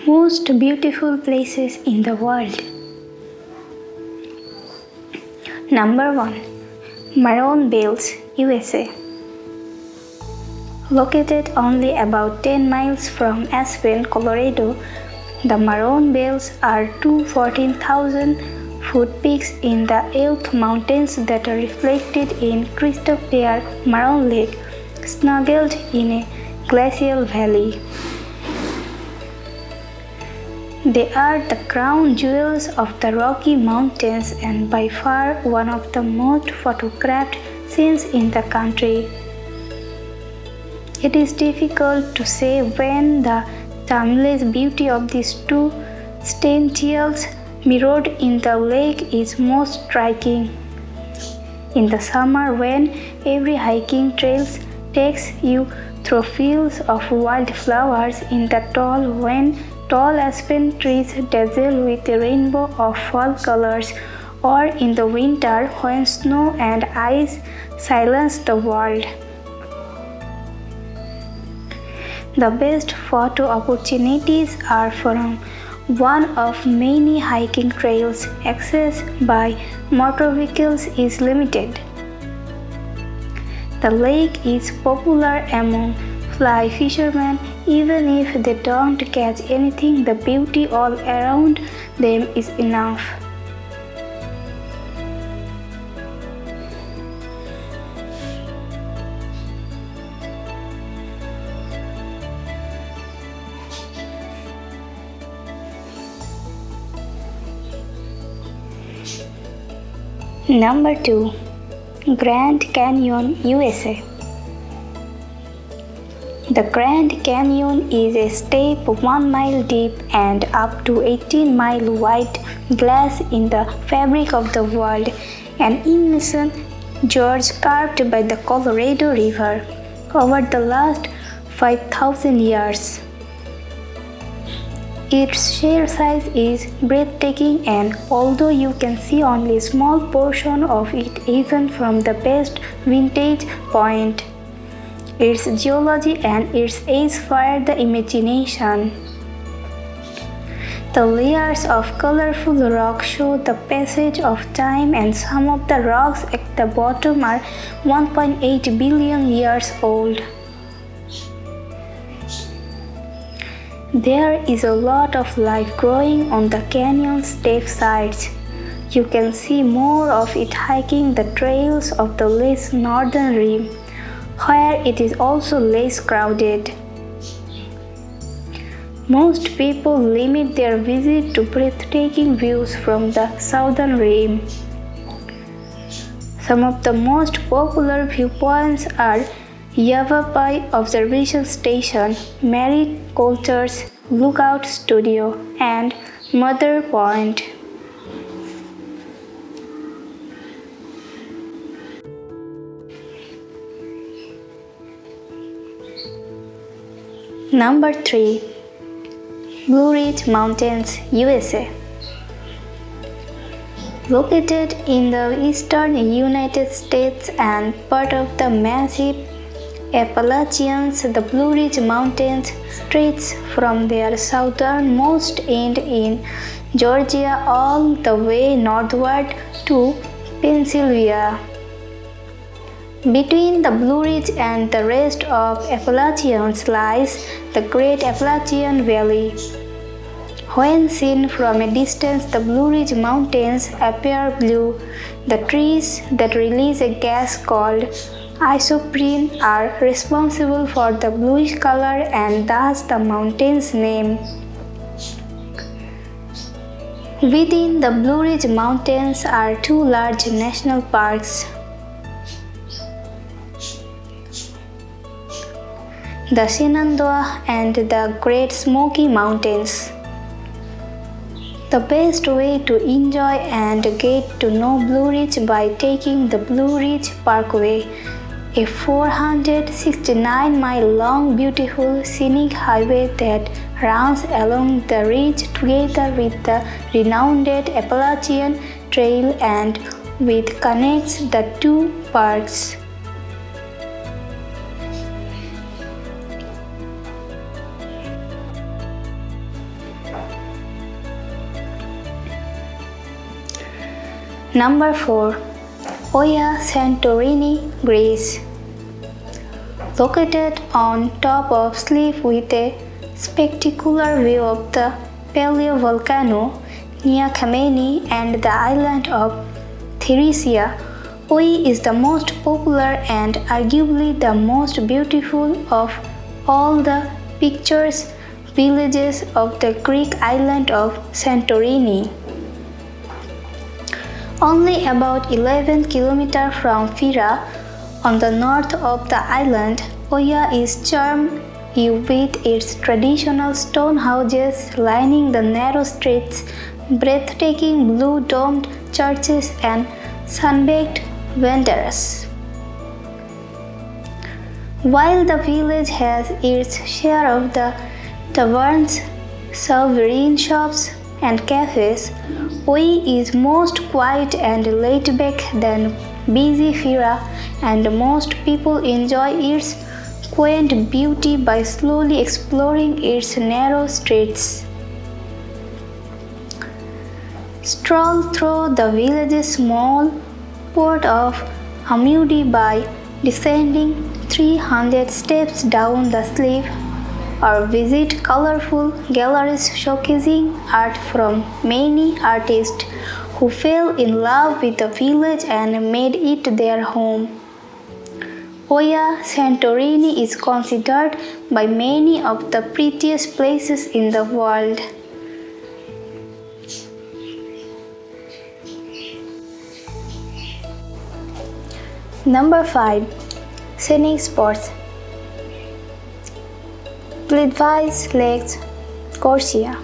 Most beautiful places in the world. Number 1. Maroon Bells, USA. Located only about 10 miles from Aspen, Colorado, the Maroon Bells are two 14,000-foot peaks in the Elk Mountains that are reflected in crystal clear Maroon Lake, snuggled in a glacial valley. They are the crown jewels of the Rocky Mountains and by far one of the most photographed scenes in the country. It is difficult to say when the timeless beauty of these two stenchials mirrored in the lake is most striking. In the summer, when every hiking trail takes you through fields of wildflowers in the tall aspen trees dazzle with a rainbow of fall colors, or in the winter when snow and ice silence the world. The best photo opportunities are from one of many hiking trails. Access by motor vehicles is limited. The lake is popular among fly fishermen. Even if they don't catch anything, the beauty all around them is enough. Number 2. Grand Canyon, USA. The Grand Canyon is a steep 1 mile deep and up to 18-mile wide glass in the fabric of the world, an immense gorge carved by the Colorado River over the last 5,000 years. Its sheer size is breathtaking, and although you can see only a small portion of it even from the best vantage point, its geology and its age fire the imagination. The layers of colorful rock show the passage of time, and some of the rocks at the bottom are 1.8 billion years old. There is a lot of life growing on the canyon's steep sides. You can see more of it hiking the trails of the less northern rim, where it is also less crowded. Most people limit their visit to breathtaking views from the southern rim. Some of the most popular viewpoints are Yavapai Observation Station, Mary Coulter's Lookout Studio, and Mother Point. Number 3. Blue Ridge Mountains, USA. Located in the eastern United States and part of the massive Appalachians, the Blue Ridge Mountains stretch from their southernmost end in Georgia all the way northward to Pennsylvania. Between the Blue Ridge and the rest of Appalachians lies the Great Appalachian Valley. When seen from a distance, the Blue Ridge Mountains appear blue. The trees that release a gas called isoprene are responsible for the bluish color and thus the mountain's name. Within the Blue Ridge Mountains are two large national parks: the Shenandoah and the Great Smoky Mountains. The best way to enjoy and get to know Blue Ridge by taking the Blue Ridge Parkway, a 469-mile-long beautiful scenic highway that runs along the ridge together with the renowned Appalachian Trail and which connects the two parks. Number 4. Oia, Santorini, Greece. Located on top of cliff with a spectacular view of the Pelio volcano, Nia Kameni and the island of Theresia, Oi is the most popular and arguably the most beautiful of all the picturesque villages of the Greek island of Santorini. Only about 11 km from Fira, on the north of the island, Oia is charmed you with its traditional stone houses lining the narrow streets, breathtaking blue-domed churches and sun-baked vendors. While the village has its share of the taverns, sovereign shops, and cafes, Oi is most quiet and laid-back than busy Fira, and most people enjoy its quaint beauty by slowly exploring its narrow streets. Stroll through the village's small port of Hamudi by descending 300 steps down the cliff, or visit colorful galleries showcasing art from many artists who fell in love with the village and made it their home. Oia, Santorini is considered by many of the prettiest places in the world. Number 5. Scenic spots. Plitvice Lakes, Croatia.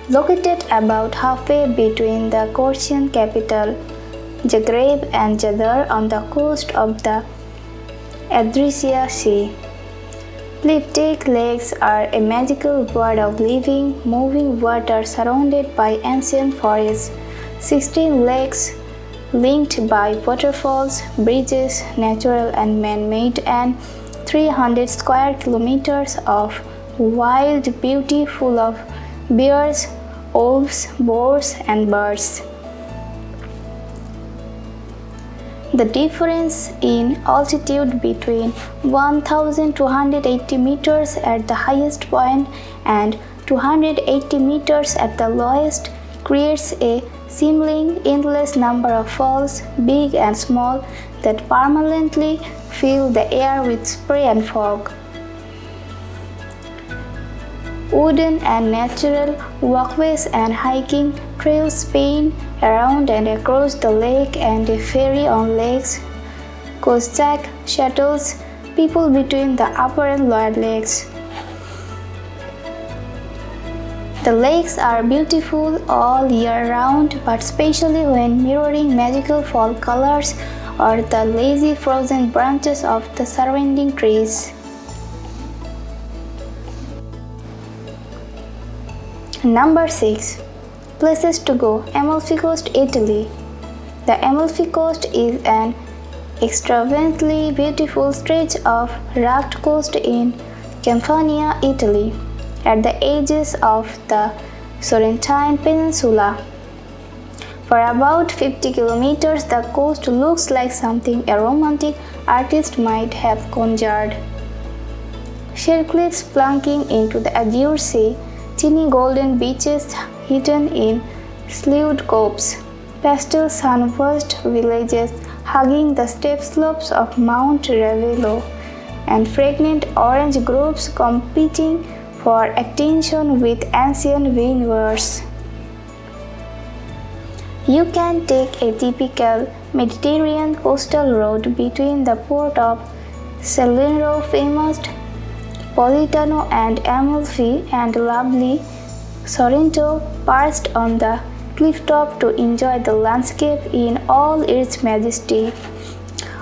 Located about halfway between the Croatian capital Zagreb and Zadar on the coast of the Adria Sea. Plitvice Lakes are a magical world of living, moving water surrounded by ancient forests. 16 lakes linked by waterfalls, bridges, natural and man-made, and 300 square kilometers of wild beauty full of bears, wolves, boars, and birds. The difference in altitude between 1,280 meters at the highest point and 280 meters at the lowest creates a seemingly endless number of falls, big and small, that permanently fill the air with spray and fog. Wooden and natural walkways and hiking trails span around and across the lake, and a ferry on lakes Kozak shuttles people between the upper and lower lakes. The lakes are beautiful all year round, but especially when mirroring magical fall colors or the lazy frozen branches of the surrounding trees. Number 6. Places to go. Amalfi Coast, Italy. The Amalfi Coast is an extravagantly beautiful stretch of rugged coast in Campania, Italy, at the edges of the Sorrentine Peninsula. For about 50 kilometers, the coast looks like something a romantic artist might have conjured. Sheer cliffs plunging into the azure sea, teeny golden beaches hidden in sleeved coves, pastel sun-washed villages hugging the steep slopes of Mount Ravello, and fragrant orange groves competing for attention with ancient vineyards. You can take a typical Mediterranean coastal road between the port of Salernitano, famous Politano, and Amalfi, and lovely Sorrento, perched on the clifftop to enjoy the landscape in all its majesty.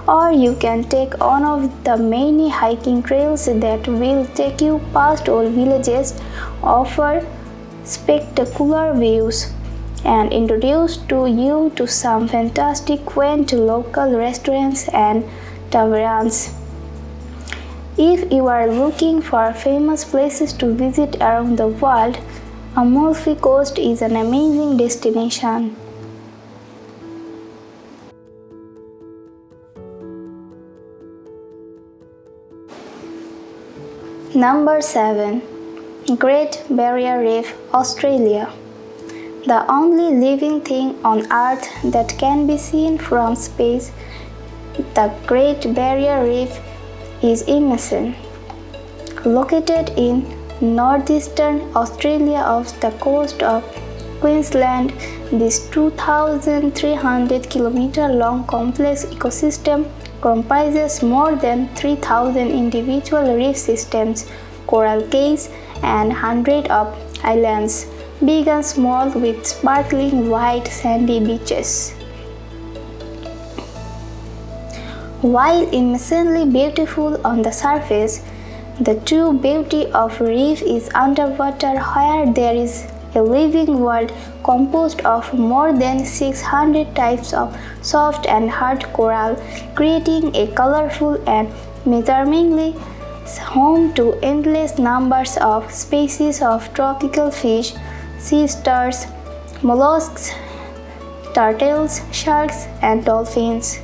Or you can take one of the many hiking trails that will take you past old villages, offer spectacular views, and introduce you to some fantastic quaint local restaurants and taverns. If you are looking for famous places to visit around the world, Amalfi Coast is an amazing destination. Number 7. Great Barrier Reef, Australia. The only living thing on Earth that can be seen from space, the Great Barrier Reef is immense. Located in northeastern Australia off the coast of Queensland, this 2,300 km long complex ecosystem comprises more than 3,000 individual reef systems, coral cays, and hundreds of islands, big and small, with sparkling white sandy beaches. While immensely beautiful on the surface, the true beauty of reef is underwater, where there is a living world composed of more than 600 types of soft and hard coral, creating a colorful and measurably home to endless numbers of species of tropical fish, sea stars, mollusks, turtles, sharks, and dolphins.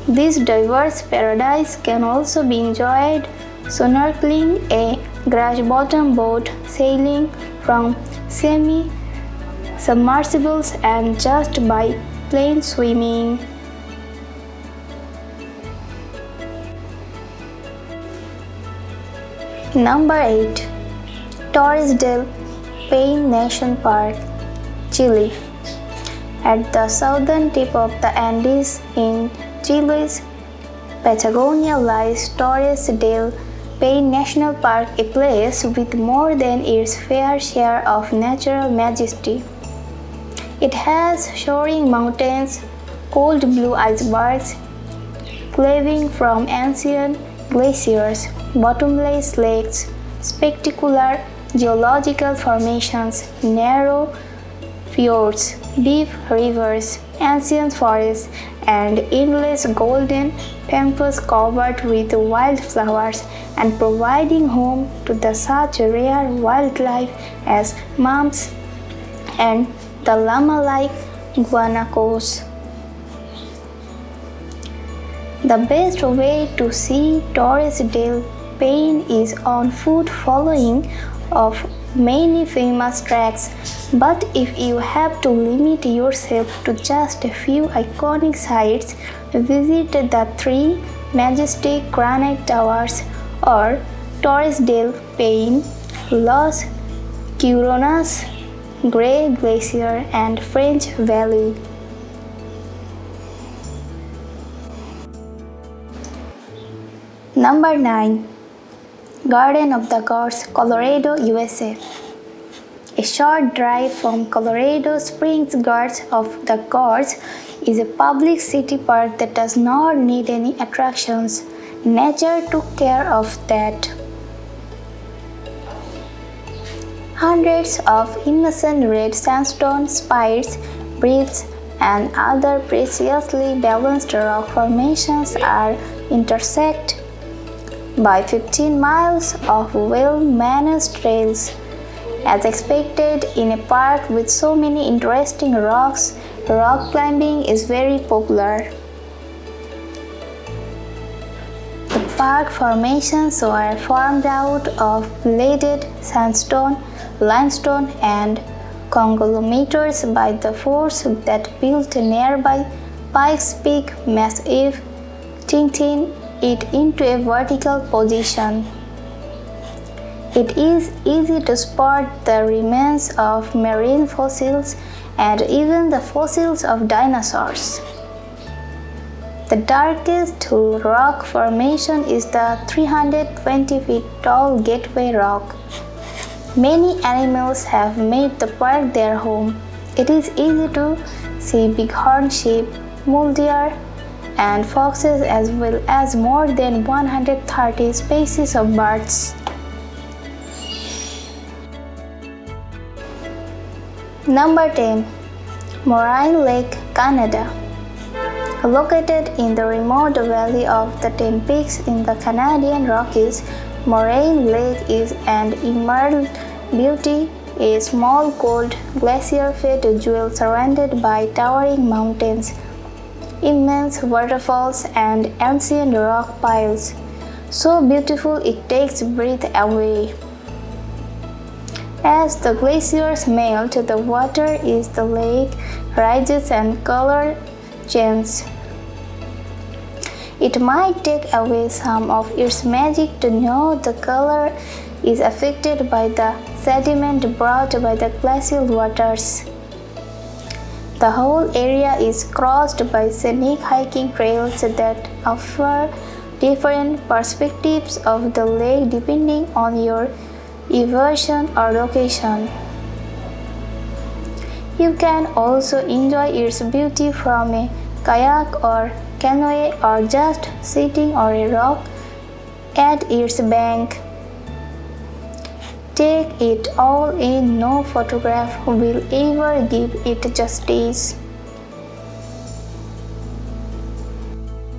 This diverse paradise can also be enjoyed snorkeling, a grass-bottom boat, sailing from semi-submersibles, and just by plain swimming. Number 8. Torres del Paine National Park, Chile. At the southern tip of the Andes in Chile's Patagonia lies Torres del Paine National Park, a place with more than its fair share of natural majesty. It has soaring mountains, cold blue icebergs, cleaving from ancient glaciers, bottomless lakes, spectacular geological formations, narrow fjords, deep rivers, ancient forests, and endless golden pampas covered with wildflowers and providing home to the such rare wildlife as mumps and the llama-like guanacos. The best way to see Torres del Paine is on foot, following of many famous tracks, but if you have to limit yourself to just a few iconic sites, visit the three majestic granite towers or Torres del Paine, Los Curonas, Grey Glacier, and French Valley. Number 9. Garden of the Gods, Colorado, USA. A short drive from Colorado Springs, Garden of the Gods is a public city park that does not need any attractions. Nature took care of that. Hundreds of innocent red sandstone spires, reefs, and other preciously balanced rock formations are intersected by 15 miles of well-managed trails. As expected in a park with so many interesting rocks, rock climbing is very popular. The park formations were formed out of bladed sandstone, limestone, and conglomerates by the force that built nearby Pikes Peak Massif, tilting it into a vertical position. It is easy to spot the remains of marine fossils and even the fossils of dinosaurs. The darkest rock formation is the 320 feet tall Gateway Rock. Many animals have made the park their home. It is easy to see bighorn sheep, mule deer, and foxes, as well as more than 130 species of birds. Number 10. Moraine Lake, Canada. Located in the remote valley of the Ten Peaks in the Canadian Rockies, Moraine Lake is an emerald beauty, a small gold glacier-fed jewel surrounded by towering mountains, immense waterfalls, and ancient rock piles. so beautiful it takes breath away. As the glaciers melt, the water in the lake rises and color changes. It might take away some of its magic to know the color is affected by the sediment brought by the glacial waters. The whole area is crossed by scenic hiking trails that offer different perspectives of the lake depending on your elevation or location. You can also enjoy its beauty from a kayak or canoe or just sitting on a rock at its bank. Take it all in, no photograph will ever give it justice.